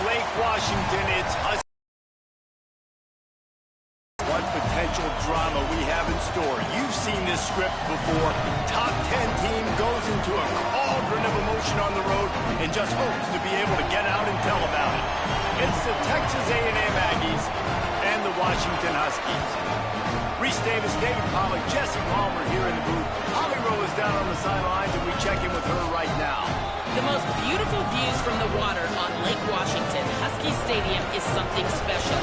Lake Washington, it's Husky. What potential drama we have in store. You've seen this script before. Top 10 team goes into a cauldron of emotion on the road and just hopes to be able to get out and tell about it. It's the Texas A&M Aggies and the Washington Huskies. Reese Davis, David Pollack, Jesse Palmer here in the booth. Holly Rowe is down on the sidelines, and we check in with her right now. The most beautiful views from the water on Lake Washington. Husky Stadium is something special.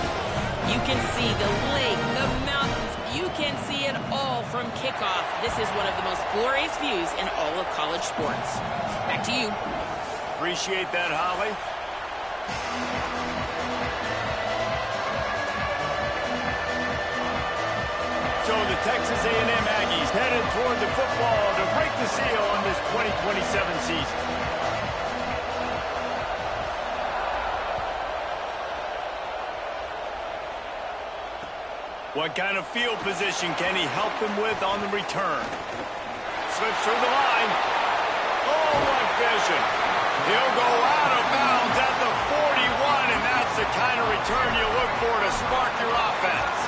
You can see the lake, the mountains. You can see it all from kickoff. This is one of the most glorious views in all of college sports. Back to you. Appreciate that, Holly. So the Texas A&M Aggies headed toward the football to break the seal on this 2027 season. What kind of field position can he help them with on the return? Slips through the line. Oh, what vision. He'll go out of bounds at the 41, and that's the kind of return you look for to spark your offense.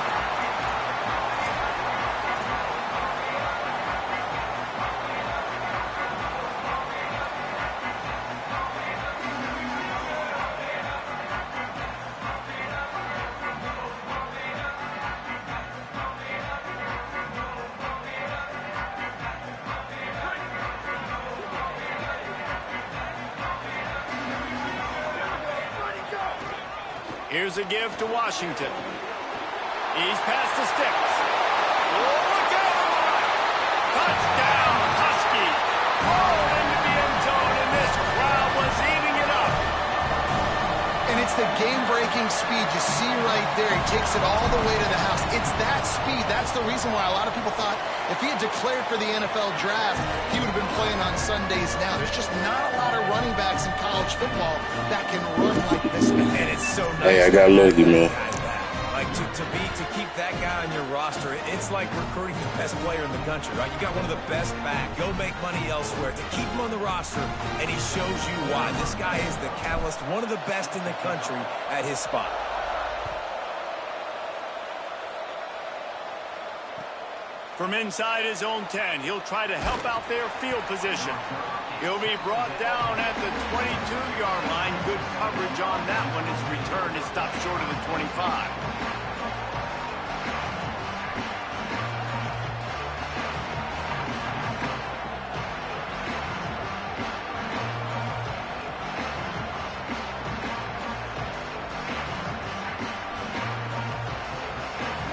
Here's a give to Washington. He's past the sticks. Oh, look out! Touchdown, Husky! Oh, into the end zone, and this crowd was eating it up. And it's the game-breaking speed you see right there. He takes it all the way to the house. It's that speed. That's the reason why a lot of people thought if he had declared for the NFL draft, he would have been playing on Sundays now. There's just not a lot of running backs in college football that can run like this guy. And it's so nice. Hey, I got lucky, man. Like to keep that guy on your roster, it's like recruiting the best player in the country, right? You got one of the best back. Go make money elsewhere. To keep him on the roster, and he shows you why. This guy is the catalyst, one of the best in the country at his spot. From inside his own 10, he'll try to help out their field position. He'll be brought down at the 22-yard line. Good coverage on that one. His return is stopped short of the 25.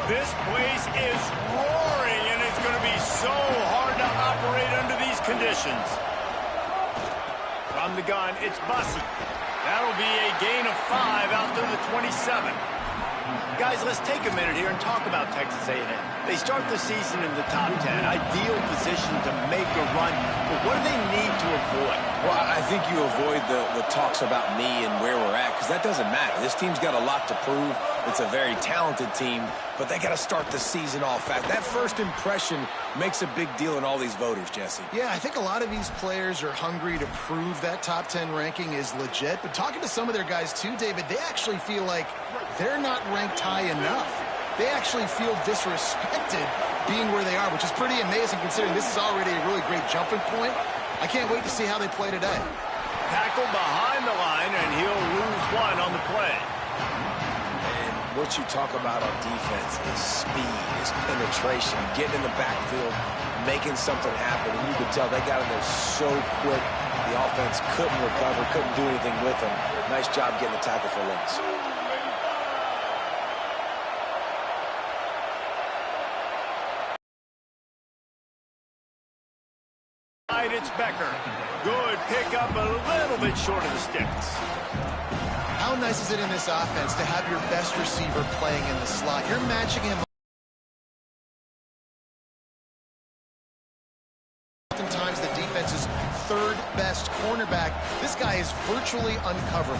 This place is roaring, and it's going to be so hard to operate under these conditions. From the gun, it's Bussey. That'll be a gain of 5 out to the 27. Guys, let's take a minute here and talk about Texas A&M. They start the season in the top 10, ideal position to make a run, but what do they need to avoid? Well, I think you avoid the talks about me and where we're at, because that doesn't matter. This team's got a lot to prove. It's a very talented team, but they got to start the season off fast. That first impression makes a big deal in all these voters, Jesse. Yeah, I think a lot of these players are hungry to prove that top 10 ranking is legit, but talking to some of their guys too, David, they actually feel like they're not ranked high enough. They actually feel disrespected being where they are, which is pretty amazing considering this is already a really great jumping point. I can't wait to see how they play today. Tackle behind the line, and he'll lose one on the play. And what you talk about on defense is speed, is penetration, getting in the backfield, making something happen. And you could tell they got in there so quick. The offense couldn't recover, couldn't do anything with them. Nice job getting the tackle for loss. It's Becker. Good pickup, a little bit short of the sticks. How nice is it in this offense to have your best receiver playing in the slot? You're matching him. Oftentimes the defense's third best cornerback. This guy is virtually uncoverable.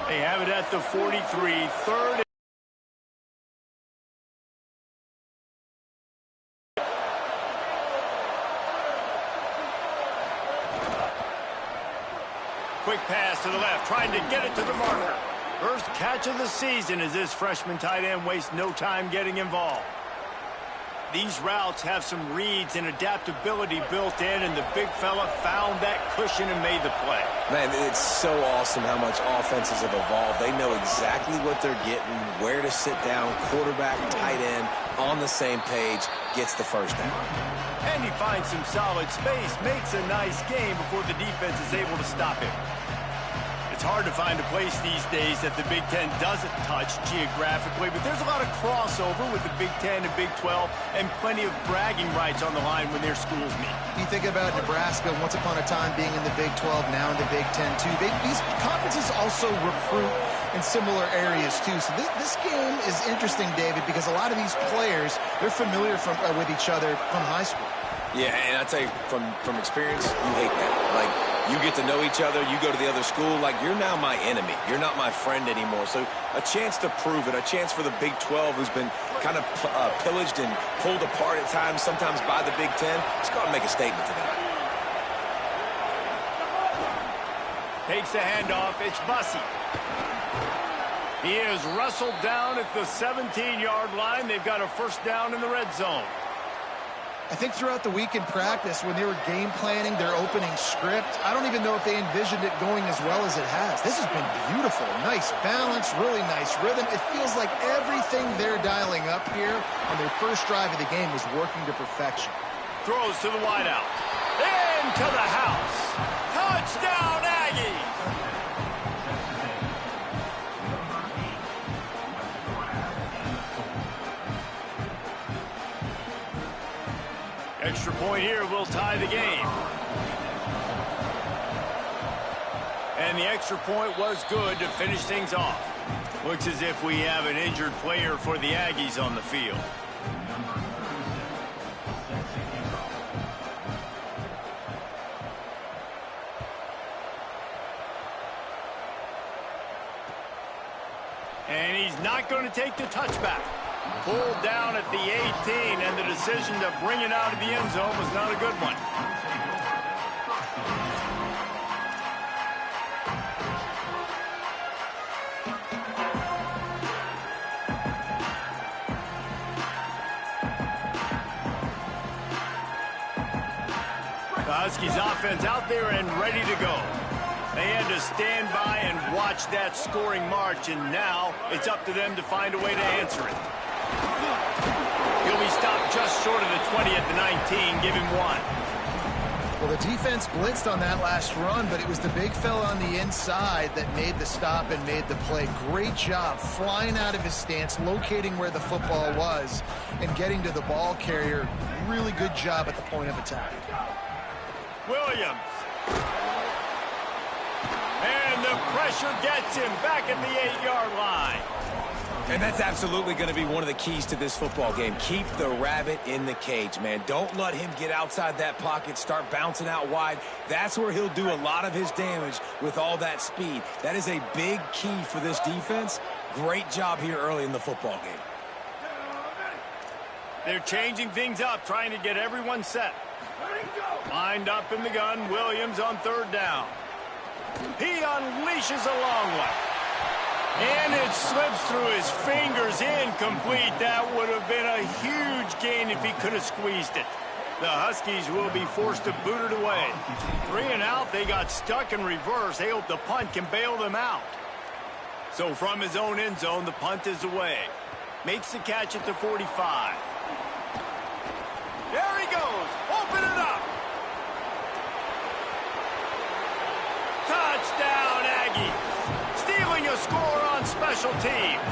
They have it at the 43, third. Quick pass to the left, trying to get it to the marker. First catch of the season as this freshman tight end wastes no time getting involved. These routes have some reads and adaptability built in, and the big fella found that cushion and made the play. Man, it's so awesome how much offenses have evolved. They know exactly what they're getting, where to sit down, quarterback, tight end, on the same page, gets the first down. And he finds some solid space, makes a nice game before the defense is able to stop him. It's hard to find a place these days that the Big Ten doesn't touch geographically, but there's a lot of crossover with the Big Ten and Big 12 and plenty of bragging rights on the line when their schools meet. You think about Nebraska once upon a time being in the Big 12, now in the Big 10 too. These conferences also recruit in similar areas too. So this game is interesting, David, because a lot of these players, they're familiar with each other from high school. Yeah, and I tell you, from experience, you hate that. Like, you get to know each other, you go to the other school, like, you're now my enemy. You're not my friend anymore. So a chance to prove it, a chance for the Big 12, who's been kind of pillaged and pulled apart at times, sometimes by the Big 10. Let's go out and make a statement to them. Takes the handoff. It's Bussey. He is wrestled down at the 17-yard line. They've got a first down in the red zone. I think throughout the week in practice, when they were game planning their opening script, I don't even know if they envisioned it going as well as it has. This has been beautiful. Nice balance, really nice rhythm. It feels like everything they're dialing up here on their first drive of the game was working to perfection. Throws to the wideout. Into the house. Touchdown, Aggies! Extra point here will tie the game. And the extra point was good to finish things off. Looks as if we have an injured player for the Aggies on the field. And he's not going to take the touchback. Pulled down at the 18, and the decision to bring it out of the end zone was not a good one. The Huskies offense out there and ready to go. They had to stand by and watch that scoring march, and now it's up to them to find a way to answer it. He'll be stopped just short of the 20 at the 19. Give him one. Well, the defense blitzed on that last run, but it was the big fella on the inside that made the stop and made the play. Great job flying out of his stance, locating where the football was, and getting to the ball carrier. Really good job at the point of attack. Williams. And the pressure gets him back at the 8-yard line. And that's absolutely going to be one of the keys to this football game. Keep the rabbit in the cage, man. Don't let him get outside that pocket, start bouncing out wide. That's where he'll do a lot of his damage with all that speed. That is a big key for this defense. Great job here early in the football game. They're changing things up, trying to get everyone set. Lined up in the gun, Williams on third down. He unleashes a long one. And it slips through his fingers, incomplete. That would have been a huge gain if he could have squeezed it. The Huskies will be forced to boot it away. 3 and out, they got stuck in reverse. They hope the punt can bail them out. So from his own end zone, the punt is away. Makes the catch at the 45. There he goes. Open it up. Touchdown, Aggies. Stealing a score on special teams.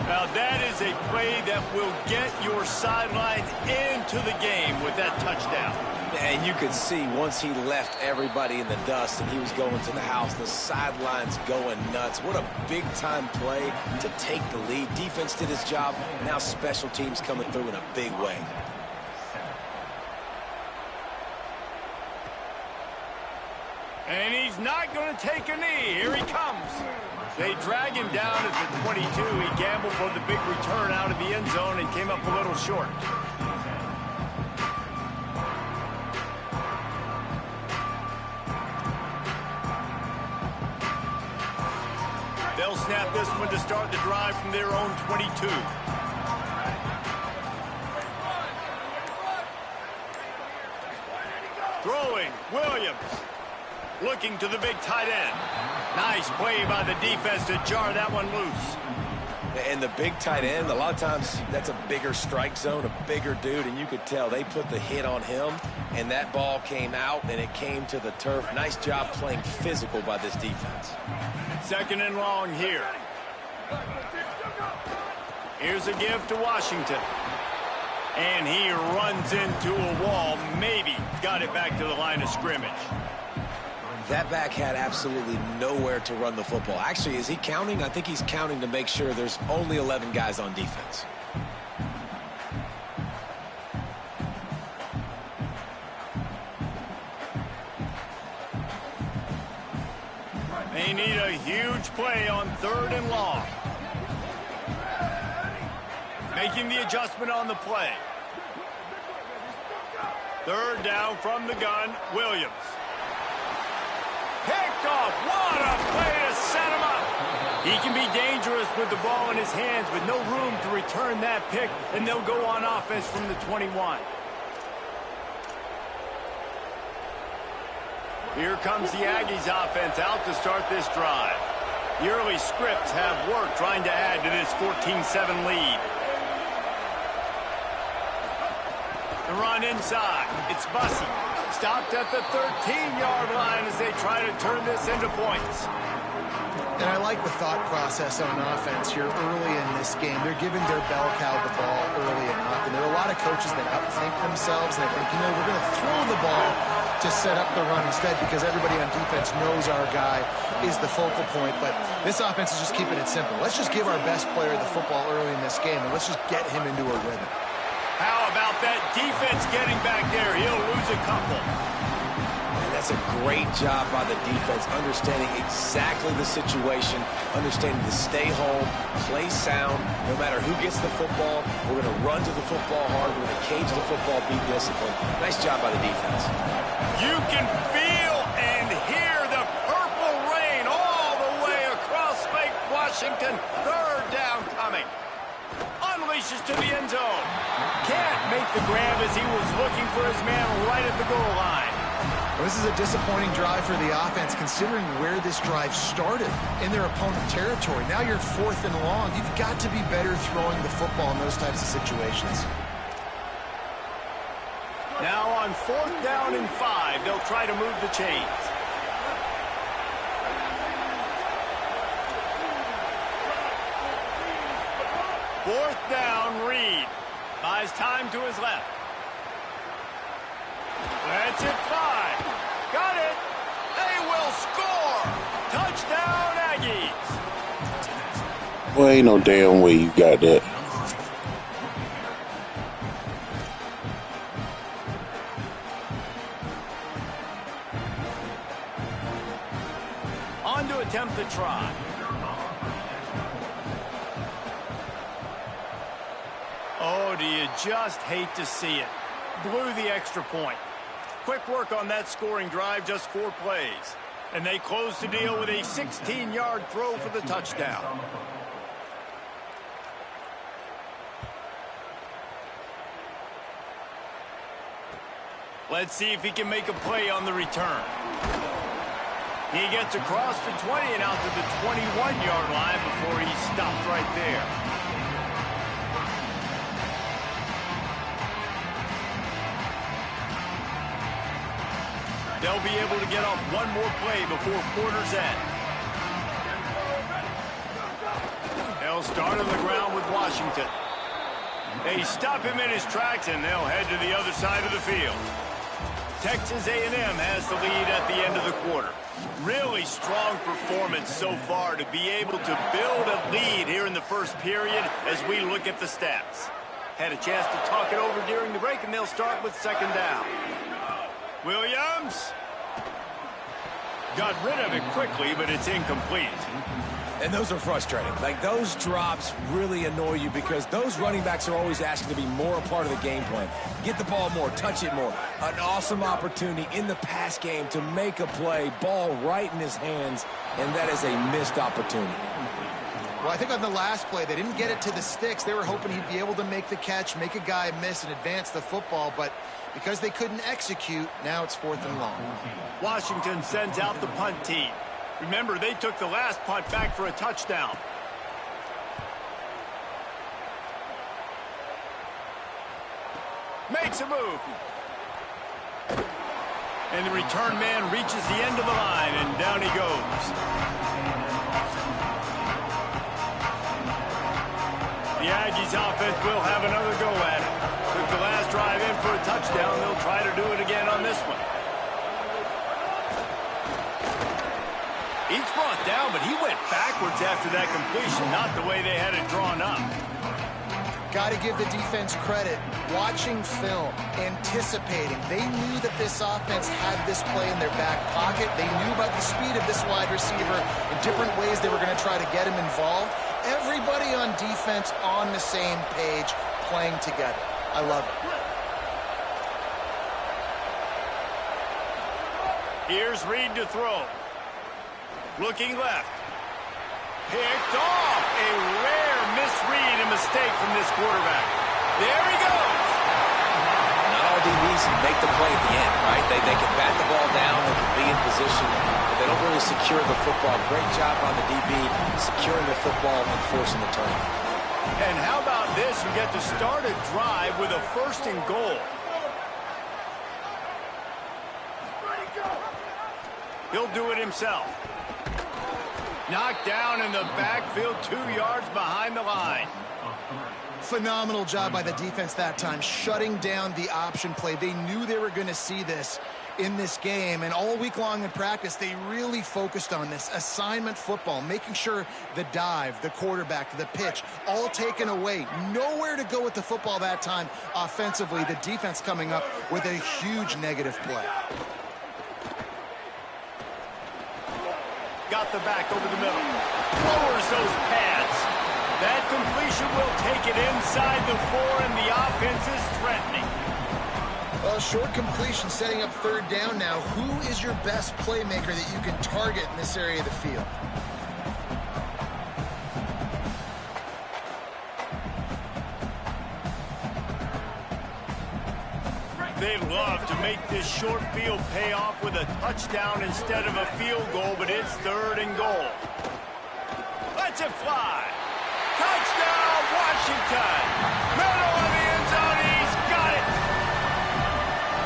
Now that is a play that will get your sidelines into the game with that touchdown. And you could see once he left everybody in the dust and he was going to the house, the sidelines going nuts. What a big-time play to take the lead. Defense did his job. Now special teams coming through in a big way. And he's not going to take a knee. Here he comes. They drag him down at the 22. He gambled for the big return out of the end zone and came up a little short. They'll snap this one to start the drive from their own 22. Throwing, Williams. Looking to the big tight end. Nice play by the defense to jar that one loose. And the big tight end, a lot of times that's a bigger strike zone, a bigger dude, and you could tell they put the hit on him, and that ball came out, and it came to the turf. Nice job playing physical by this defense. 2nd and long here. Here's a give to Washington. And he runs into a wall. Maybe got it back to the line of scrimmage. That back had absolutely nowhere to run the football. Actually, is he counting? I think he's counting to make sure there's only 11 guys on defense. They need a huge play on 3rd and long. Making the adjustment on the play. 3rd down from the gun, Williams. Picked off. What a play to set him up. He can be dangerous with the ball in his hands, with no room to return that pick, and they'll go on offense from the 21. Here comes the Aggies offense out to start this drive. The early scripts have worked trying to add to this 14-7 lead. The run inside. It's Bussey. Stopped at the 13-yard line as they try to turn this into points. And I like the thought process on offense here early in this game. They're giving their bell cow the ball early enough. And there are a lot of coaches that outthink themselves. And they think, we're going to throw the ball to set up the run instead because everybody on defense knows our guy is the focal point. But this offense is just keeping it simple. Let's just give our best player the football early in this game, and let's just get him into a rhythm. How about that defense getting back there? He'll lose a couple. And that's a great job by the defense, understanding exactly the situation, understanding to stay home, play sound. No matter who gets the football, we're going to run to the football hard. We're going to cage the football, be disciplined. Nice job by the defense. You can feel and hear the purple rain all the way across Lake Washington. 3rd down coming. Unleashes to the end zone. Can't make the grab as he was looking for his man right at the goal line. Well, this is a disappointing drive for the offense, considering where this drive started in their opponent territory. Now you're 4th and long. You've got to be better throwing the football in those types of situations. Now on 4th down and 5, they'll try to move the chains. Fourth down, Reed. Buys time to his left. Lets it fly. Got it. They will score. Touchdown, Aggies. Well, ain't no damn way you got that. On to attempt the try. Oh, do you just hate to see it? Blew the extra point. Quick work on that scoring drive, just 4 plays. And they close the deal with a 16-yard throw for the touchdown. Let's see if he can make a play on the return. He gets across the 20 and out to the 21-yard line before he stopped right there. They'll be able to get off one more play before quarter's end. They'll start on the ground with Washington. They stop him in his tracks, and they'll head to the other side of the field. Texas A&M has the lead at the end of the quarter. Really strong performance so far to be able to build a lead here in the first period as we look at the stats. Had a chance to talk it over during the break, and they'll start with 2nd down. Williams. Got rid of it quickly, but it's incomplete. And those are frustrating. Like, those drops really annoy you because those running backs are always asking to be more a part of the game plan. Get the ball more, touch it more. An awesome opportunity in the pass game to make a play, ball right in his hands, and that is a missed opportunity. Well, I think on the last play, they didn't get it to the sticks. They were hoping he'd be able to make the catch, make a guy miss, and advance the football, but because they couldn't execute, now it's 4th and long. Washington sends out the punt team. Remember, they took the last punt back for a touchdown. Makes a move. And the return man reaches the end of the line, and down he goes. The Aggies offense will have another go at it. Took the last drive in for a touchdown. They'll try to do it again on this one. He's brought down, but he went backwards after that completion, not the way they had it drawn up. Got to give the defense credit. Watching film, anticipating. They knew that this offense had this play in their back pocket. They knew about the speed of this wide receiver in different ways they were going to try to get him involved. Everybody on defense on the same page, playing together. I love it. Here's Reed to throw. Looking left. Picked off. A rare misread and mistake from this quarterback. There he goes. Not all DBs make the play at the end, right? They can bat the ball down, they can be in position, but they don't really secure the football. Great job on the DB securing the football and forcing the turnover. And how about this? You get to start a drive with a 1st and goal. He'll do it himself. Knocked down in the backfield, 2 yards behind the line. Phenomenal job by the defense that time, shutting down the option play. They knew they were going to see this in this game, and all week long in practice, they really focused on this assignment football, making sure the dive, the quarterback, the pitch, all taken away. Nowhere to go with the football that time offensively. The defense coming up with a huge negative play. Got the back over the middle. Lowers those pads. That completion will take it inside the 4, and the offense is threatening. Well, short completion setting up 3rd down now. Who is your best playmaker that you can target in this area of the field? They'd love to make this short field pay off with a touchdown instead of a field goal, but it's 3rd and goal. Let's it fly. Touchdown, Washington. Middle of the end zone, he's got it.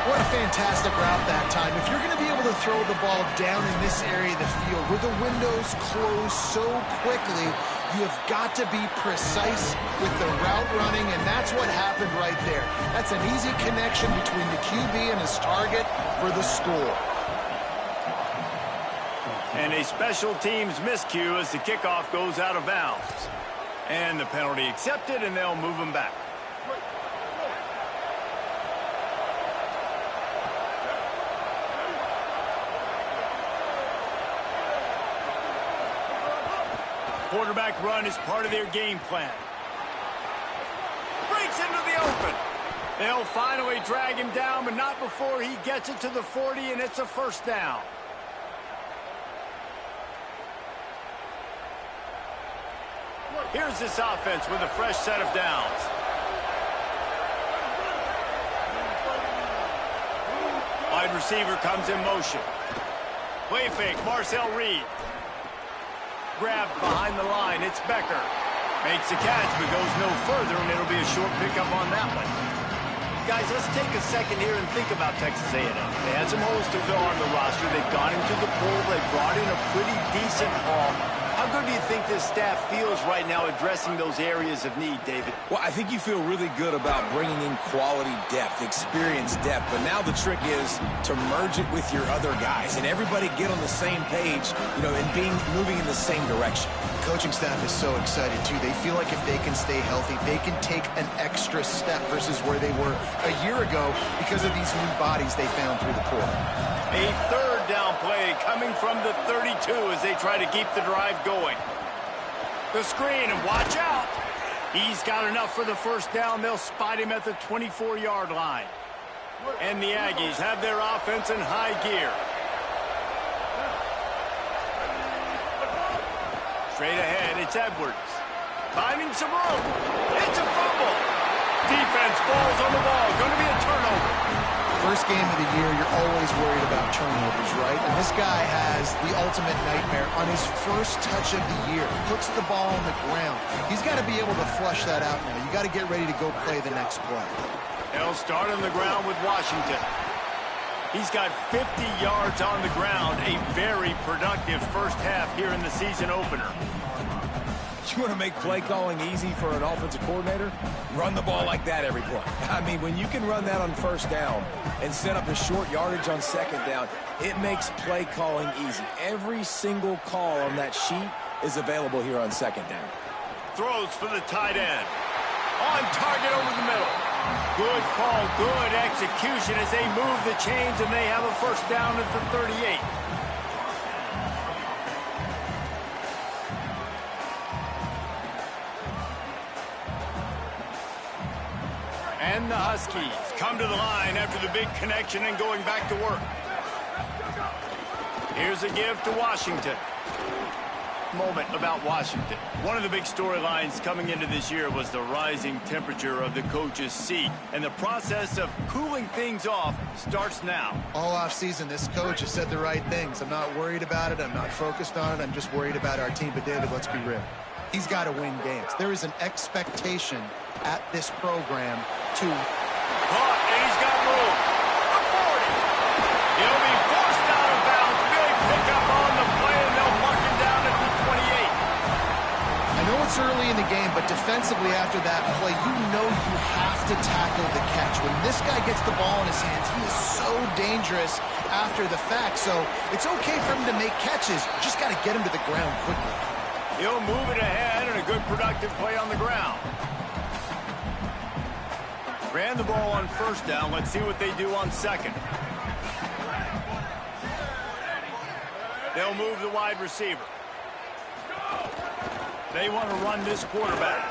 What a fantastic route that time. If you're going to be able to throw the ball down in this area of the field where the windows close so quickly, you have got to be precise with the route running, and that's what happened right there. That's an easy connection between the QB and his target for the score. And a special teams miscue as the kickoff goes out of bounds. And the penalty accepted, and they'll move him back. Quarterback run is part of their game plan. Breaks into the open. They'll finally drag him down, but not before he gets it to the 40, and it's a 1st down. Here's this offense with a fresh set of downs. Wide receiver comes in motion. Play fake, Marcel Reed. Grabbed behind the line, it's Becker. Makes a catch, but goes no further, and it'll be a short pickup on that one. Guys, let's take a second here and think about Texas A&M. They had some holes to fill on the roster. They've gone into the pool. They brought in a pretty decent haul. How good do you think this staff feels right now addressing those areas of need, David? Well, I think you feel really good about bringing in quality depth, experience depth, but now the trick is to merge it with your other guys and everybody get on the same page, you know, and moving in the same direction. The coaching staff is so excited, too. They feel like if they can stay healthy, they can take an extra step versus where they were a year ago because of these new bodies they found through the portal. A 3rd down play coming from the 32 as they try to keep the drive going. The screen, and watch out. He's got enough for the first down. They'll spot him at the 24-yard line. And the Aggies have their offense in high gear. Straight ahead, it's Edwards. Finding some room. It's a fumble. Defense falls on the ball. Going to be a turnover. First game of the year, you're always worried about turnovers, right? And this guy has the ultimate nightmare on his first touch of the year. Puts the ball on the ground. He's got to be able to flush that out now. You got to get ready to go play the next play. They'll start on the ground with Washington. He's got 50 yards on the ground. A very productive first half here in the season opener. You want to make play calling easy for an offensive coordinator? Run the ball like that every play. I mean, when you can run that on first down and set up a short yardage on second down, it makes play calling easy. Every single call on that sheet is available here on second down. Throws for the tight end. On target over the middle. Good call, good execution as they move the chains and they have a first down at the 38. And the Huskies come to the line after the big connection and going back to work. Here's a give to Washington. Moment about Washington. One of the big storylines coming into this year was the rising temperature of the coach's seat. And the process of cooling things off starts now. All offseason, this coach has said the right things. I'm not worried about it. I'm not focused on it. I'm just worried about our team. But, David, let's be real. He's got to win games. There is an expectation at this program to... Caught, and he's got room. A 40. He'll be forced out of bounds. Big pickup on the play, and they'll mark him down at the 28. I know it's early in the game, but defensively after that play, you know you have to tackle the catch. When this guy gets the ball in his hands, he is so dangerous after the fact. So it's okay for him to make catches. You just got to get him to the ground quickly. He'll move it ahead, and a good productive play on the ground. Ran the ball on first down. Let's see what they do on second. They'll move the wide receiver. They want to run this quarterback.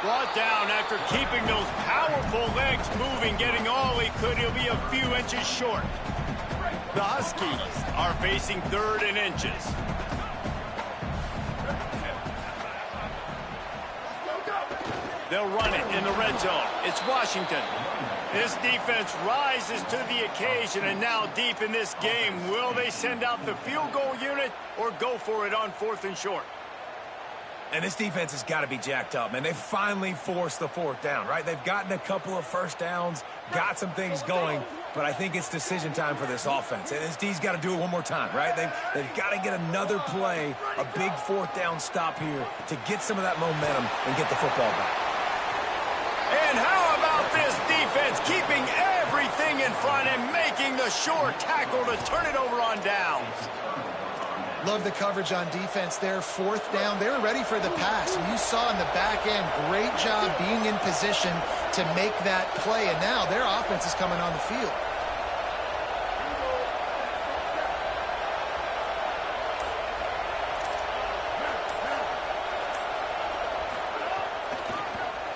Brought down after keeping those powerful legs moving, getting all he could. He'll be a few inches short. The Huskies are facing third and inches. They'll run it in the red zone. It's Washington. This defense rises to the occasion, and now deep in this game, will they send out the field goal unit or go for it on fourth and short? And this defense has got to be jacked up, man. They finally forced the fourth down, right? They've gotten a couple of first downs, got some things going, but I think it's decision time for this offense. And this D's got to do it one more time, right? They've got to get another play, a big fourth down stop here to get some of that momentum and get the football back. And how about this defense keeping everything in front and making the sure tackle to turn it over on downs? Love the coverage on defense there. Fourth down, they were ready for the pass. And you saw in the back end, great job being in position to make that play. And now their offense is coming on the field.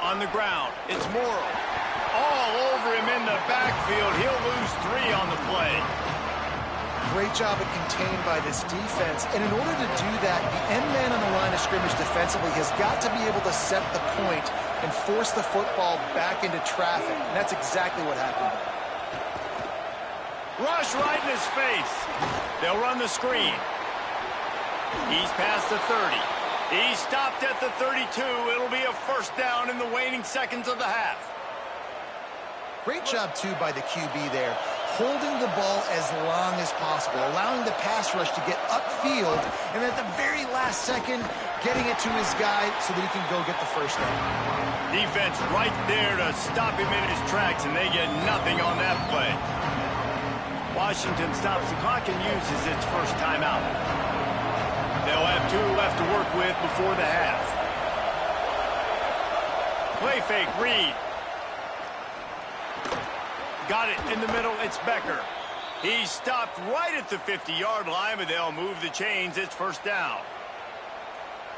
On the ground, it's Morrow. All over him in the backfield. He'll lose 3 on the play. Great job of contained by this defense. And in order to do that, the end man on the line of scrimmage defensively has got to be able to set the point and force the football back into traffic. And that's exactly what happened. Rush right in his face. They'll run the screen. He's past the 30. He stopped at the 32. It'll be a first down in the waning seconds of the half. Great job, too, by the QB there. Holding the ball as long as possible, allowing the pass rush to get upfield, and at the very last second, getting it to his guy so that he can go get the first down. Defense right there to stop him in his tracks, and they get nothing on that play. Washington stops the clock and uses its first timeout. They'll have 2 left to work with before the half. Play fake, Reed. Got it in the middle, it's Becker. He stopped right at the 50-yard line, but they'll move the chains. It's first down.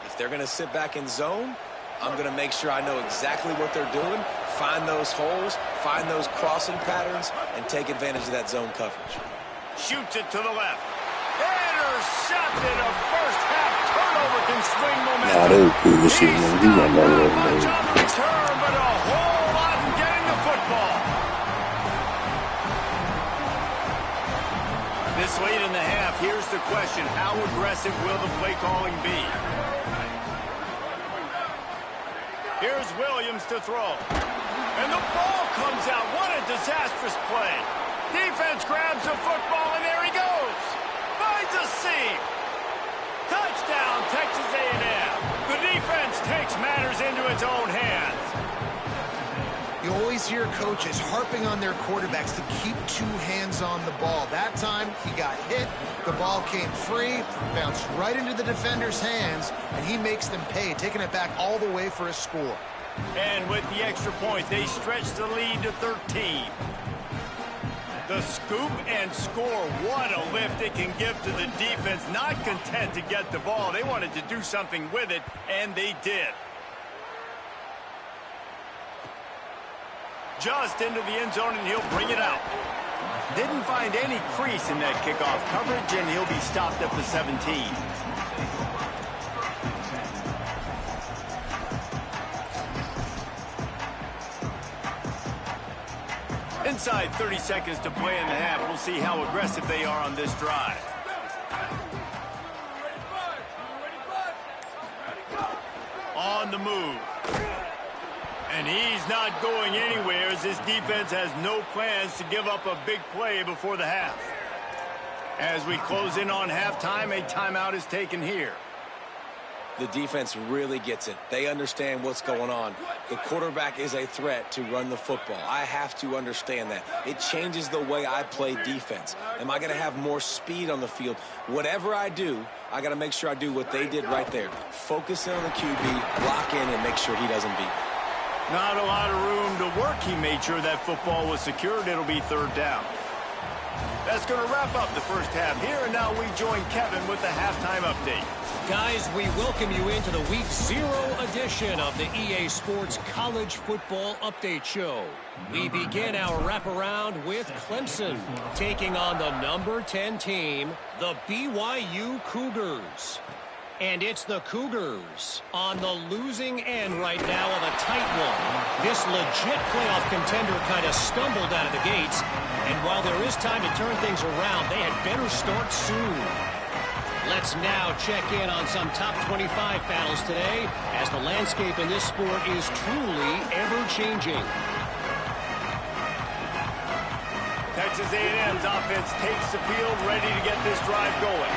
If they're going to sit back in zone, I'm going to make sure I know exactly what they're doing, find those holes, find those crossing patterns, and take advantage of that zone coverage. Shoots it to the left. Intercepted. A first-half turnover can swing momentum. Nah, they were good this season. He went Not over much there. on the return, but a whole lot in getting the football. This late in the half, here's the question. How aggressive will the play calling be? Here's Williams to throw. And the ball comes out. What a disastrous play. Defense grabs the football, and there he goes. Finds a seam. Touchdown, Texas A&M. The defense takes matters into its own hands. You always hear coaches harping on their quarterbacks to keep two hands on the ball. That time, he got hit. The ball came free, bounced right into the defender's hands, and he makes them pay, taking it back all the way for a score. And with the extra point, they stretch the lead to 13. The scoop and score. What a lift it can give to the defense. Not content to get the ball. They wanted to do something with it, and they did. Just into the end zone, and he'll bring it out. Didn't find any crease in that kickoff coverage, and he'll be stopped at the 17. Inside 30 seconds to play in the half. We'll see how aggressive they are on this drive. On the move. And he's not going anywhere as this defense has no plans to give up a big play before the half. As we close in on halftime, a timeout is taken here. The defense really gets it. They understand what's going on. The quarterback is a threat to run the football. I have to understand that. It changes the way I play defense. Am I going to have more speed on the field? Whatever I do, I got to make sure I do what they did right there. Focus in on the QB, block in, and make sure he doesn't beat me. Not a lot of room to work. He made sure that football was secured. It'll be third down. That's going to wrap up the first half here, and now we join Kevin with the halftime update. Guys, we welcome you into the Week 0 edition of the EA Sports College Football Update Show. We begin our wraparound with Clemson taking on the number 10 team, the BYU Cougars. And it's the Cougars on the losing end right now of a tight one. This legit playoff contender kind of stumbled out of the gates. And while there is time to turn things around, they had better start soon. Let's now check in on some top 25 battles today, as the landscape in this sport is truly ever-changing. Texas A&M's offense takes the field, ready to get this drive going.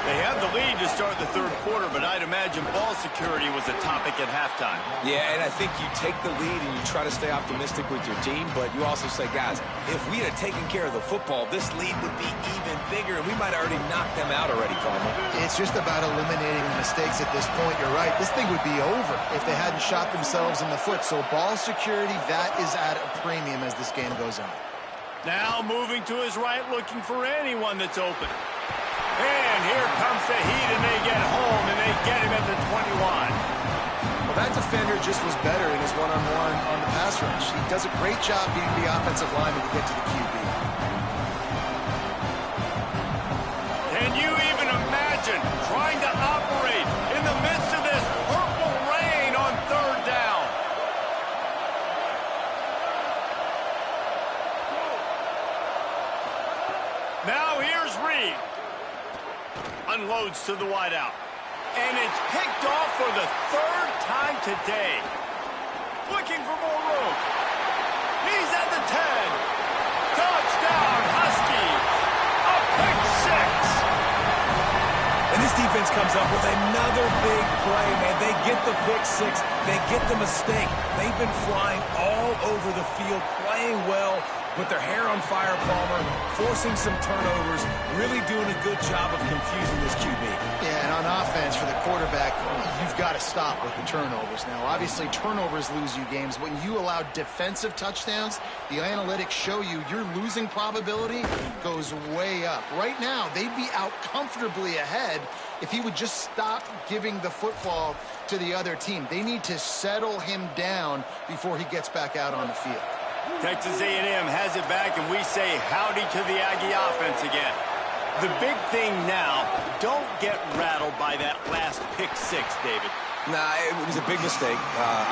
They have the lead to start the third quarter, but I'd imagine ball security was a topic at halftime. Yeah, and I think you take the lead and you try to stay optimistic with your team, but you also say, guys, if we had taken care of the football, this lead would be even bigger, and we might have already knocked them out already, Carmel. It's just about eliminating the mistakes at this point. You're right. This thing would be over if they hadn't shot themselves in the foot. So ball security, that is at a premium as this game goes on. Now moving to his right, looking for anyone that's open. And here comes the heat, and they get home, and they get him at the 21. Well, that defender just was better in his one-on-one on the pass rush. He does a great job beating the offensive lineman to get to the QB. Can you even imagine trying to operate in the midst of this purple rain on third down? Now here's Reed. Unloads to the wideout. And it's picked off for the third time today. Looking for more room. He's at the 10. Touchdown, Huskies. A pick six. And this defense comes up with another big play, man. They get the pick six. They get the mistake. They've been flying all over the field, playing well, with their hair on fire, Palmer, forcing some turnovers, really doing a good job of confusing this QB. Yeah, and on offense, defense for the quarterback, you've got to stop with the turnovers. Now, obviously, turnovers lose you games. When you allow defensive touchdowns, the analytics show you your losing probability goes way up. Right now, they'd be out comfortably ahead if he would just stop giving the football to the other team. They need to settle him down before he gets back out on the field. Texas A&M has it back, and we say howdy to the Aggie offense again. The big thing now, don't get rattled by that last pick six, David. Nah, it was a big mistake.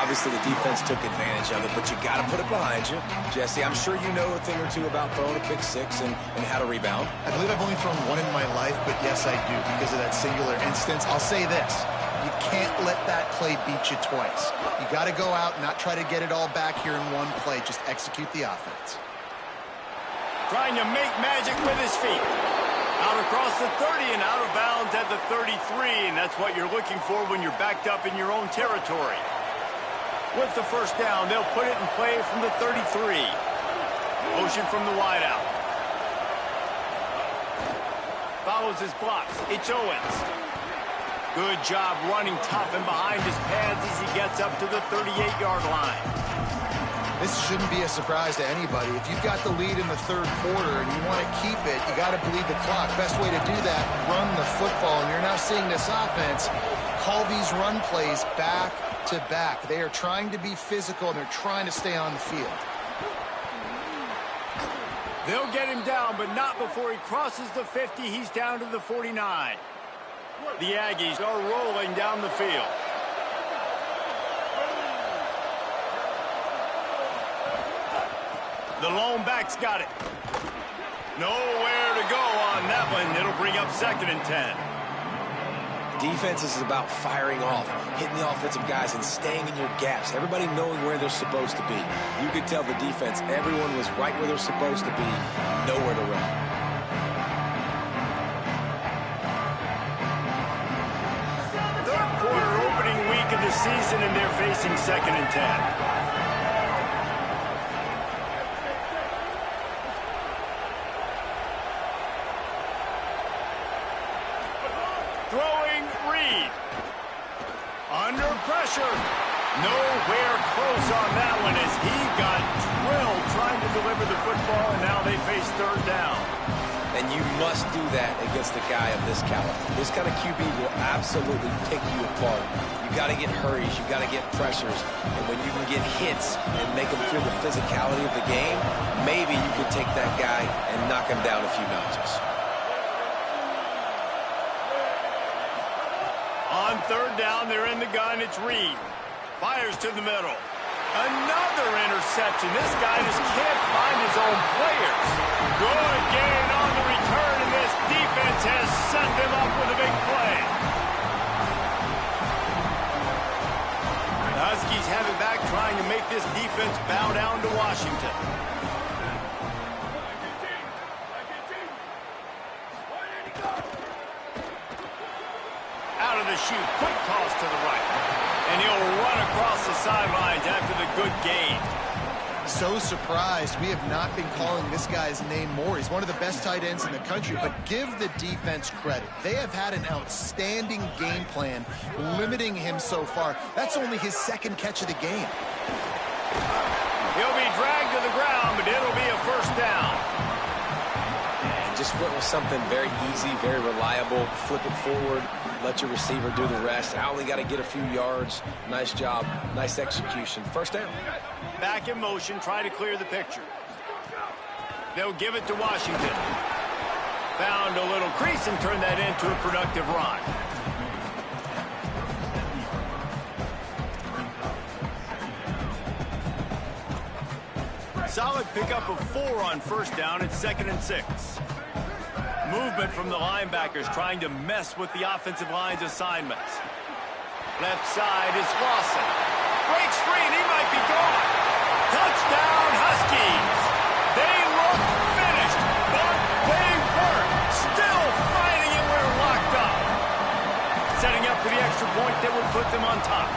Obviously, the defense took advantage of it, but you got to put it behind you. Jesse, I'm sure you know a thing or two about throwing a pick six and how to rebound. I believe I've only thrown one in my life, but yes, I do, because of that singular instance. I'll say this. You can't let that play beat you twice. You got to go out and not try to get it all back here in one play. Just execute the offense. Trying to make magic with his feet. Out across the 30 and out of bounds at the 33, and that's what you're looking for when you're backed up in your own territory. With the first down, they'll put it in play from the 33. Motion from the wideout. Follows his blocks. It's Owens. Good job running tough and behind his pads as he gets up to the 38-yard line. This shouldn't be a surprise to anybody. If you've got the lead in the third quarter and you want to keep it, you got to bleed the clock. Best way to do that, run the football. And you're now seeing this offense call these run plays back to back. They are trying to be physical, and they're trying to stay on the field. They'll get him down, but not before he crosses the 50. He's down to the 49. The Aggies are rolling down the field. The lone back's got it. Nowhere to go on that one. It'll bring up 2nd and 10. Defense is about firing off, hitting the offensive guys and staying in your gaps. Everybody knowing where they're supposed to be. You could tell the defense, everyone was right where they're supposed to be, nowhere to run. Third quarter opening week of the season, and they're facing 2nd and 10. Throwing Reed. Under pressure. Nowhere close on that one as he got drilled trying to deliver the football, and now they face 3rd down. And you must do that against a guy of this caliber. This kind of QB will absolutely pick you apart. You got to get hurries. You got to get pressures. And when you can get hits and make them feel the physicality of the game, maybe you can take that guy and knock him down a few notches. On 3rd down, they're in the gun. It's Reed. Fires to the middle. Another interception. This guy just can't find his own players. Good gain on the return, and this defense has set them up with a big play. The Huskies have it back, trying to make this defense bow down to Washington. Out of the chute, quick toss to the right. And he'll run across the sidelines after the good gain. So surprised we have not been calling this guy's name more. He's one of the best tight ends in the country, but give the defense credit. They have had an outstanding game plan limiting him so far. That's only his 2nd catch of the game. He'll be dragged to the ground, but it'll be a 1st down. And just went with something very easy, very reliable. Flip it forward. Let your receiver do the rest. I only got to get a few yards. Nice job. Nice execution. 1st down. Back in motion, try to clear the picture. They'll give it to Washington. Found a little crease and turned that into a productive run. Solid pickup of 4 on 1st down. It's 2nd and 6. Movement from the linebackers trying to mess with the offensive line's assignments. Left side is Lawson. Breaks free and he might be gone. Touchdown Huskies. They look finished, but they weren't. Still fighting and we're locked up. Setting up for the extra point that would put them on top.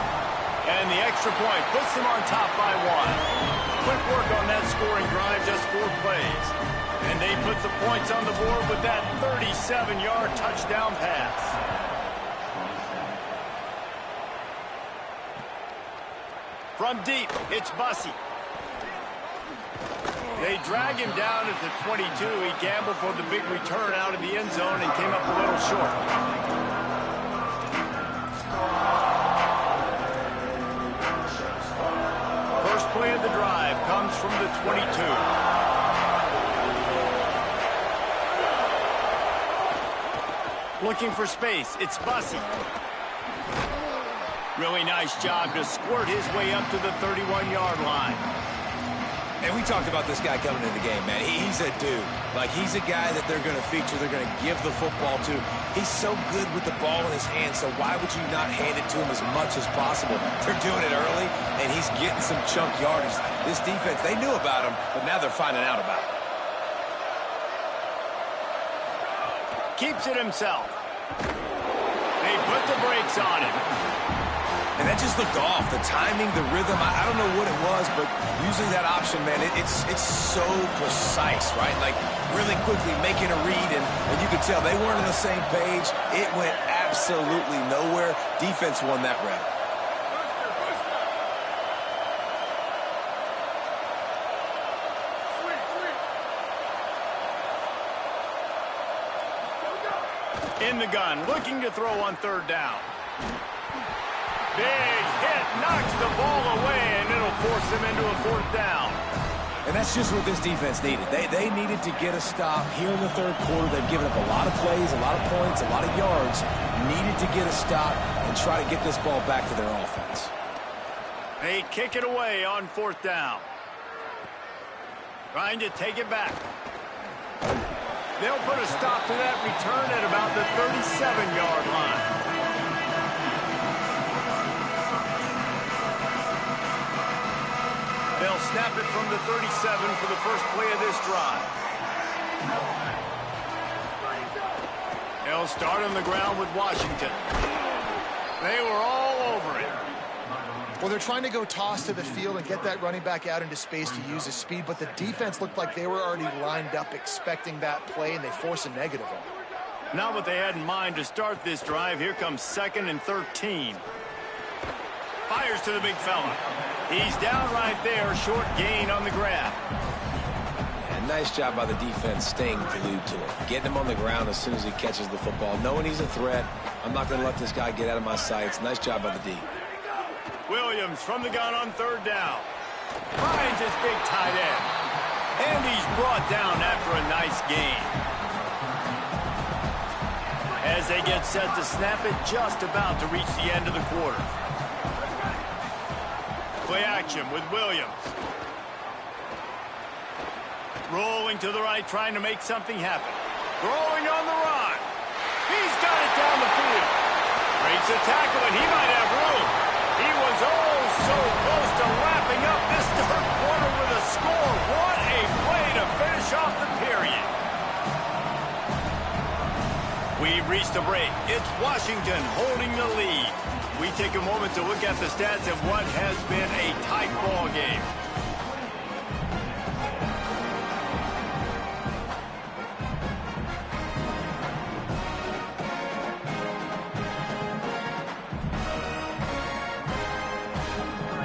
And the extra point puts them on top by 1. Quick work on that scoring drive, just 4 plays. And they put the points on the board with that 37-yard touchdown pass. From deep, it's Bussey. They drag him down at the 22. He gambled for the big return out of the end zone and came up a little short. First play of the drive comes from the 22. Looking for space, it's Bussey. Really nice job to squirt his way up to the 31-yard line. And we talked about this guy coming into the game, man. He's a dude. Like, he's a guy that they're going to feature, they're going to give the football to. He's so good with the ball in his hands, so why would you not hand it to him as much as possible? They're doing it early, and he's getting some chunk yardage. This defense, they knew about him, but now they're finding out about him. Keeps it himself. They put the brakes on him. And that just looked off. The timing, the rhythm, I don't know what it was, but using that option, man, it's so precise, right? Like, really quickly making a read, and you could tell they weren't on the same page. It went absolutely nowhere. Defense won that round. In the gun, looking to throw on third down. Big hit, knocks the ball away, and it'll force them into a fourth down. And that's just what this defense needed. They needed to get a stop here in the third quarter. They've given up a lot of plays, a lot of points, a lot of yards. Needed to get a stop and try to get this ball back to their offense. They kick it away on fourth down. Trying to take it back. They'll put a stop to that return at about the 37-yard line. They'll snap it from the 37 for the first play of this drive. They'll start on the ground with Washington. They were all over it. Well, they're trying to go toss to the field and get that running back out into space to use his speed, but the defense looked like they were already lined up expecting that play, and they force a negative on them. Not what they had in mind to start this drive. Here comes 2nd and 13. Fires to the big fella. He's down right there, short gain on the grab. And nice job by the defense staying glued to it. Getting him on the ground as soon as he catches the football. Knowing he's a threat, I'm not going to let this guy get out of my sights. Nice job by the D. Williams from the gun on third down. Finds his big tight end. And he's brought down after a nice gain. As they get set to snap it, just about to reach the end of the quarter. Play action with Williams. Rolling to the right, trying to make something happen. Throwing on the run. He's got it down the field. Breaks a tackle, and he might have room. He was oh so close to wrapping up this third quarter with a score. What a play to finish off the period. We've reached the break. It's Washington holding the lead. We take a moment to look at the stats of what has been a tight ball game.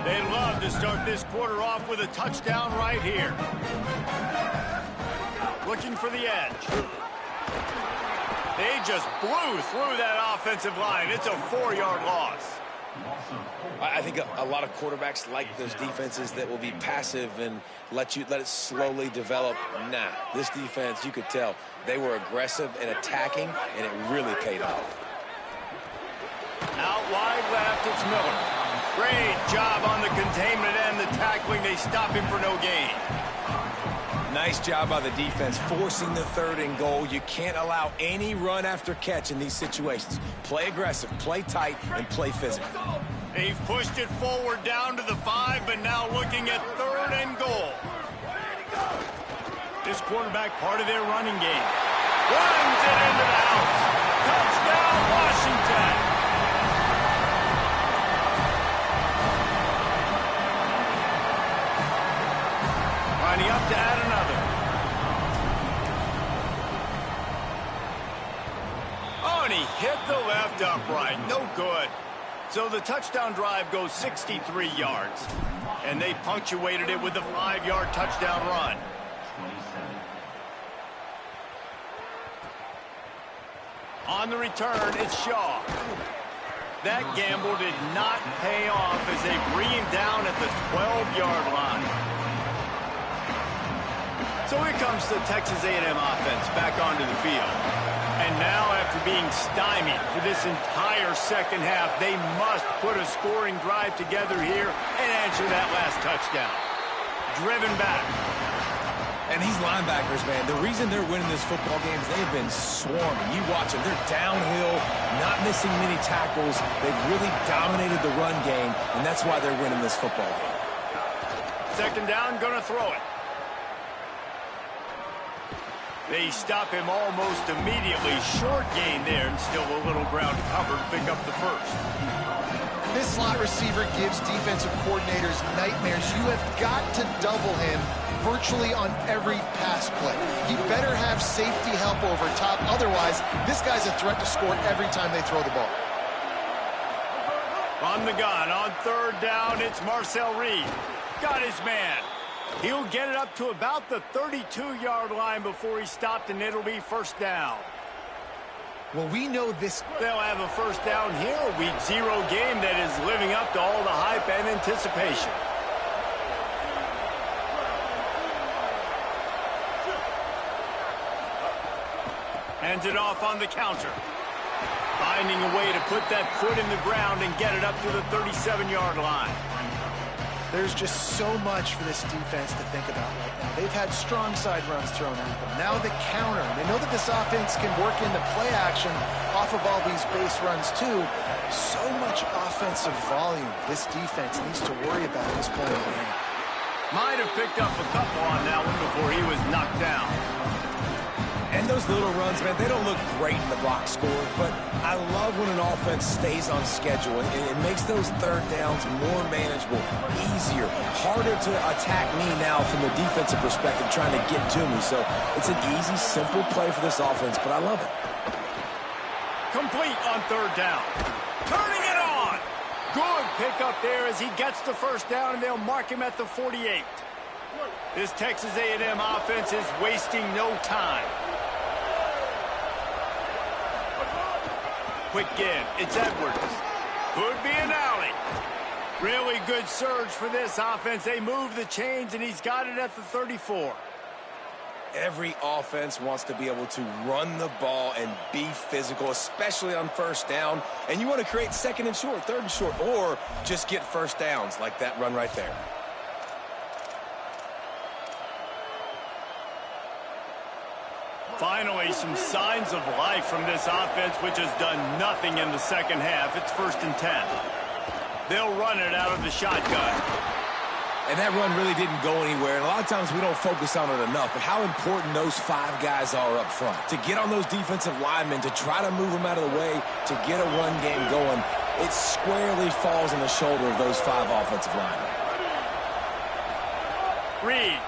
They'd love to start this quarter off with a touchdown right here. Looking for the edge. They just blew through that offensive line. It's a 4-yard loss. I think a lot of quarterbacks like those defenses that will be passive and let it slowly develop. Nah, this defense, you could tell, they were aggressive and attacking, and it really paid off. Out wide left, it's Miller. Great job on the containment and the tackling. They stop him for no gain. Nice job by the defense forcing the 3rd and goal. You can't allow any run after catch in these situations. Play aggressive, play tight, and play physical. They've pushed it forward down to the 5, but now looking at 3rd and goal. This quarterback part of their running game. Runs it into the house. Touchdown, Washington. Lining up to add another. Oh, and he hit the left upright. No good. So the touchdown drive goes 63 yards, and they punctuated it with a 5-yard touchdown run. On the return, it's Shaw. That gamble did not pay off as they bring him down at the 12-yard line. So here comes the Texas A&M offense back onto the field. And now, after being stymied for this entire second half, they must put a scoring drive together here and answer that last touchdown. Driven back. And these linebackers, man, the reason they're winning this football game is they've been swarming. You watch them. They're downhill, not missing many tackles. They've really dominated the run game, and that's why they're winning this football game. Second down, going to throw it. They stop him almost immediately. Short gain there, and still a little ground covered. Pick up the first. This slot receiver gives defensive coordinators nightmares. You have got to double him virtually on every pass play. He better have safety help over top. Otherwise, this guy's a threat to score every time they throw the ball. On the gun, on third down, it's Marcel Reed. Got his man. He'll get it up to about the 32-yard line before he's stopped, and it'll be first down. Well, we know this. They'll have a first down here, a Week 0 game that is living up to all the hype and anticipation. Hands it off on the counter. Finding a way to put that foot in the ground and get it up to the 37-yard line. There's just so much for this defense to think about right now. They've had strong side runs thrown at them. Now the counter. They know that this offense can work into play action off of all these base runs too. So much offensive volume this defense needs to worry about at this point in the game. Might have picked up a couple on that one before he was knocked down. And those little runs, man, they don't look great in the box score, but I love when an offense stays on schedule, and it makes those third downs more manageable, easier, harder to attack me now from the defensive perspective trying to get to me. So it's an easy, simple play for this offense, but I love it. Complete on third down. Turning it on. Good pickup there as he gets the first down, and they'll mark him at the 48. This Texas A&M offense is wasting no time. Quick give. It's Edwards. Could be an alley. Really good surge for this offense. They move the chains, and he's got it at the 34. Every offense wants to be able to run the ball and be physical, especially on first down. And you want to create second and short, third and short, or just get first downs like that run right there. Finally, some signs of life from this offense, which has done nothing in the second half. It's 1st and 10. They'll run it out of the shotgun. And that run really didn't go anywhere. And a lot of times we don't focus on it enough, but how important those 5 guys are up front. To get on those defensive linemen, to try to move them out of the way, to get a run game going, it squarely falls on the shoulder of those 5 offensive linemen. Reed.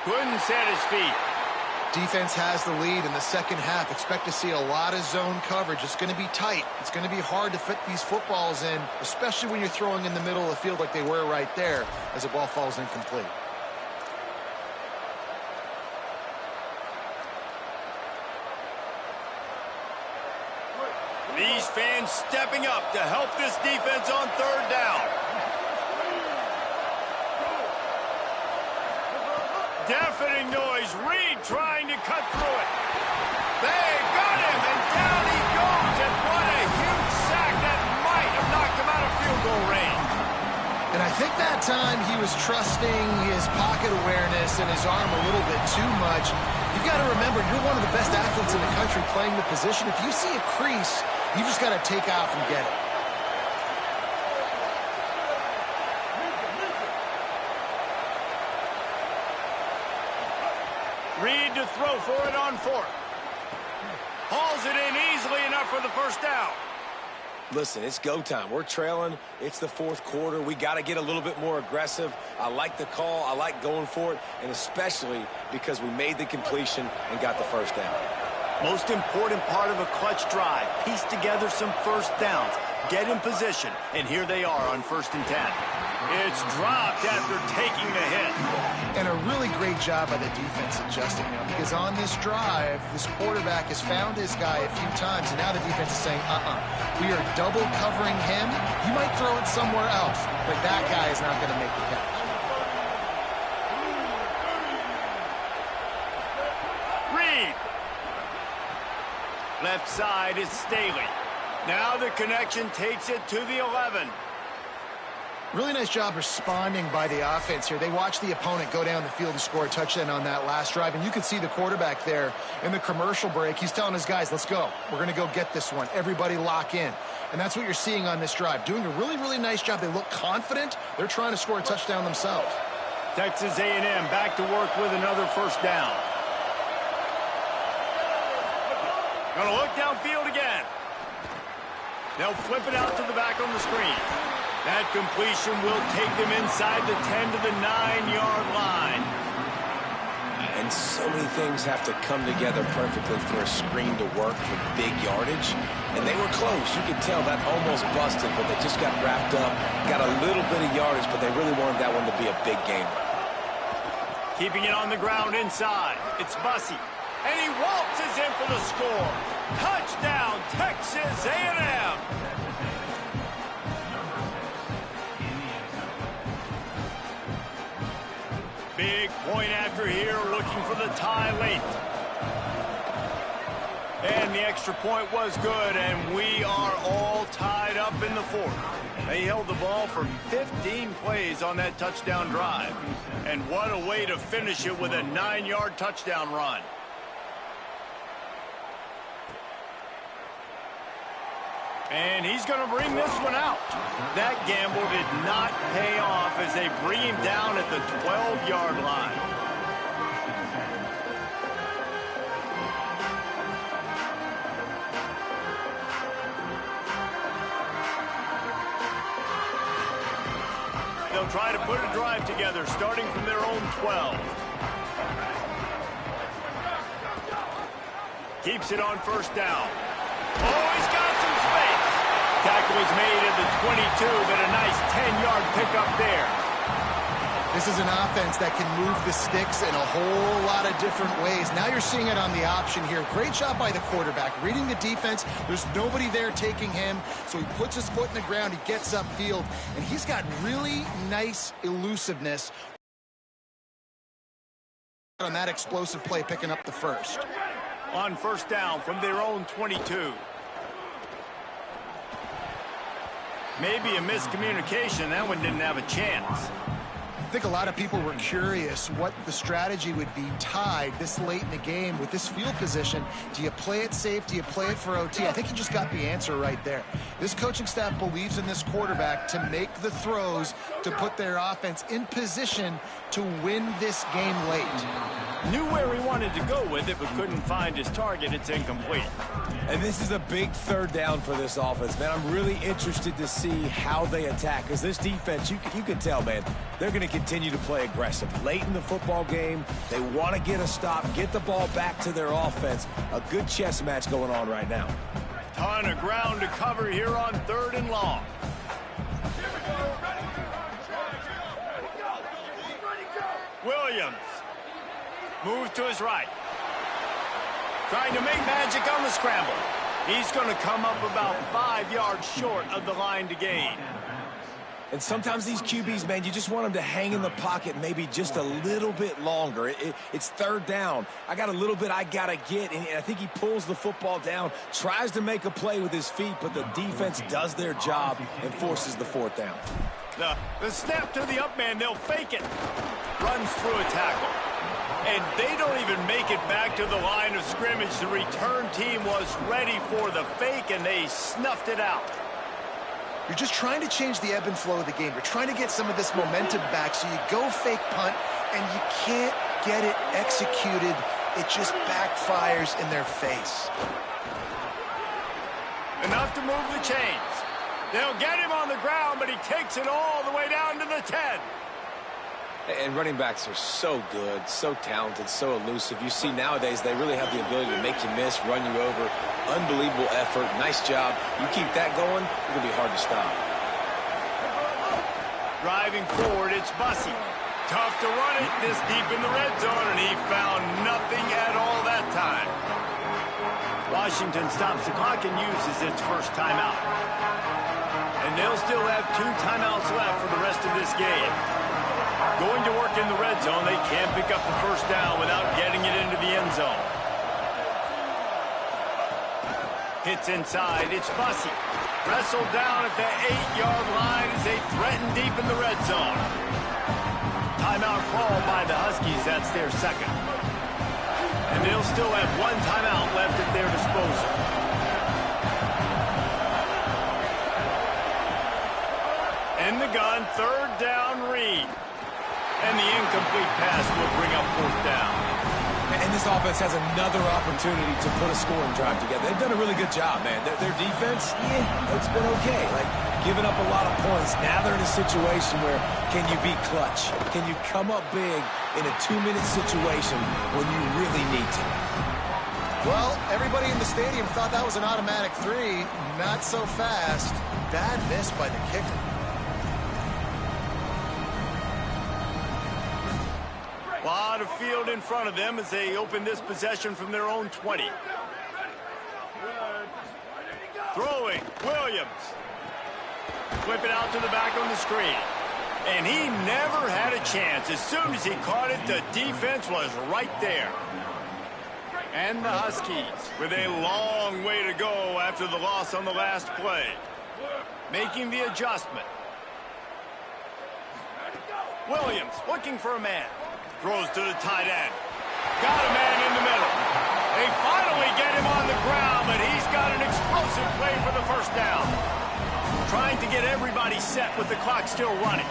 Couldn't set his feet. Defense has the lead in the second half. Expect to see a lot of zone coverage. It's going to be tight. It's going to be hard to fit these footballs in, especially when you're throwing in the middle of the field like they were right there as the ball falls incomplete. These fans stepping up to help this defense on third down. Deafening noise. Reed trying to cut through it. They got him, and down he goes. And what a huge sack that might have knocked him out of field goal range. And I think that time he was trusting his pocket awareness and his arm a little bit too much. You've got to remember, you're one of the best athletes in the country playing the position. If you see a crease, you just got to take off and get it. Reed to throw for it on 4th. Hauls it in easily enough for the first down. Listen, it's go time. We're trailing. It's the 4th quarter. We got to get a little bit more aggressive. I like the call. I like going for it, and especially because we made the completion and got the first down. Most important part of a clutch drive. Piece together some first downs. Get in position. And here they are on 1st and 10. It's dropped after taking the hit. And a really great job by the defense adjusting now, because on this drive, this quarterback has found his guy a few times, and now the defense is saying, we are double covering him. You might throw it somewhere else, but that guy is not going to make the catch. Reed. Left side is Staley. Now the connection takes it to the 11. Really nice job responding by the offense here. They watched the opponent go down the field and score a touchdown on that last drive, and you can see the quarterback there in the commercial break. He's telling his guys, let's go. We're going to go get this one. Everybody lock in. And that's what you're seeing on this drive. Doing a really, really nice job. They look confident. They're trying to score a touchdown themselves. Texas A&M back to work with another first down. Going to look downfield again. They'll flip it out to the back on the screen. That completion will take them inside the 10 to the 9-yard line. And so many things have to come together perfectly for a screen to work for big yardage. And they were close. You could tell that almost busted, but they just got wrapped up, got a little bit of yardage, but they really wanted that one to be a big game. Keeping it on the ground inside. It's Bussey. And he waltzes in for the score. Touchdown, Texas A&M. Big point after here, looking for the tie late. And the extra point was good, and we are all tied up in the 4th. They held the ball for 15 plays on that touchdown drive. And what a way to finish it with a 9-yard touchdown run. And he's going to bring this one out. That gamble did not pay off as they bring him down at the 12-yard line. They'll try to put a drive together, starting from their own 12. Keeps it on 1st down. Oh, he's got some space. Tackle is made at the 22, but a nice 10-yard pickup there. This is an offense that can move the sticks in a whole lot of different ways. Now you're seeing it on the option here. Great job by the quarterback. Reading the defense, there's nobody there taking him, so he puts his foot in the ground, he gets upfield, and he's got really nice elusiveness on that explosive play, picking up the first. On 1st down from their own 22. Maybe a miscommunication. That one didn't have a chance. I think a lot of people were curious what the strategy would be tied this late in the game with this field position. Do you play it safe? Do you play it for OT? I think you just got the answer right there. This coaching staff believes in this quarterback to make the throws to put their offense in position to win this game late. Knew where he wanted to go with it, but couldn't find his target. It's incomplete. And this is a big 3rd down for this offense, man. I'm really interested to see how they attack, because this defense, you can tell, man, they're going to continue to play aggressive. Late in the football game, they want to get a stop, get the ball back to their offense. A good chess match going on right now. Ton of ground to cover here on 3rd and long. Williams moves to his right. Trying to make magic on the scramble. He's going to come up about 5 yards short of the line to gain. And sometimes these QBs, man, you just want them to hang in the pocket maybe just a little bit longer. It's 3rd down. I got a little bit I got to get, and I think he pulls the football down, tries to make a play with his feet, but the defense does their job and forces the 4th down. The snap to the up man, they'll fake it. Runs through a tackle. And they don't even make it back to the line of scrimmage. The return team was ready for the fake, and they snuffed it out. You're just trying to change the ebb and flow of the game. You're trying to get some of this momentum back, so you go fake punt, and you can't get it executed. It just backfires in their face. Enough to move the chains. They'll get him on the ground, but he takes it all the way down to the 10. And running backs are so good, so talented, so elusive. You see nowadays they really have the ability to make you miss, run you over. Unbelievable effort. Nice job. You keep that going, it'll be hard to stop. Driving forward, it's Bussey. Tough to run it this deep in the red zone, and he found nothing at all that time. Washington stops the clock and uses its first timeout. And they'll still have 2 timeouts left for the rest of this game. Going to work in the red zone, they can't pick up the first down without getting it into the end zone. Hits inside, it's Bussey. Wrestled down at the 8-yard line as they threaten deep in the red zone. Timeout called by the Huskies, that's their second. And they'll still have 1 timeout left at their disposal. In the gun, 3rd down, Reed. And the incomplete pass will bring up 4th down. And this offense has another opportunity to put a scoring drive together. They've done a really good job, man. Their defense, it's been okay. Like, giving up a lot of points. Now they're in a situation where can you be clutch? Can you come up big in a 2-minute situation when you really need to? Well, everybody in the stadium thought that was an automatic 3. Not so fast. Bad miss by the kicker. A lot of field in front of them as they open this possession from their own 20. Throwing, Williams. Flip it out to the back on the screen. And he never had a chance. As soon as he caught it, the defense was right there. And the Huskies with a long way to go after the loss on the last play. Making the adjustment. Williams looking for a man. Throws to the tight end. Got a man in the middle. They finally get him on the ground, but he's got an explosive play for the first down. Trying to get everybody set with the clock still running.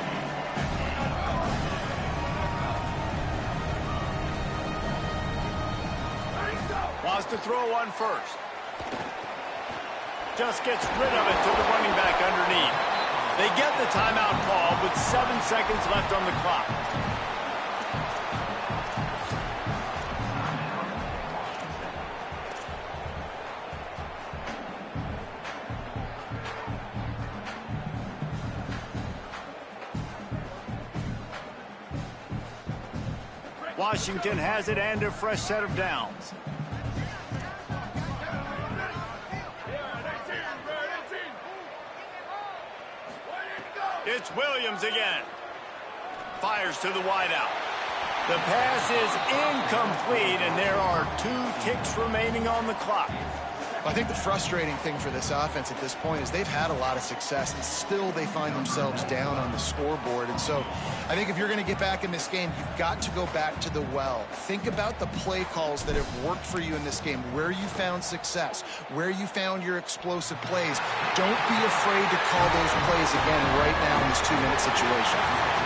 Wants to throw one first. Just gets rid of it to the running back underneath. They get the timeout call with 7 seconds left on the clock. Washington has it and a fresh set of downs. It's Williams again. Fires to the wideout. The pass is incomplete, and there are 2 ticks remaining on the clock. I think the frustrating thing for this offense at this point is they've had a lot of success, and still they find themselves down on the scoreboard. And so I think if you're going to get back in this game, you've got to go back to the well. Think about the play calls that have worked for you in this game, where you found success, where you found your explosive plays. Don't be afraid to call those plays again right now in this 2-minute situation.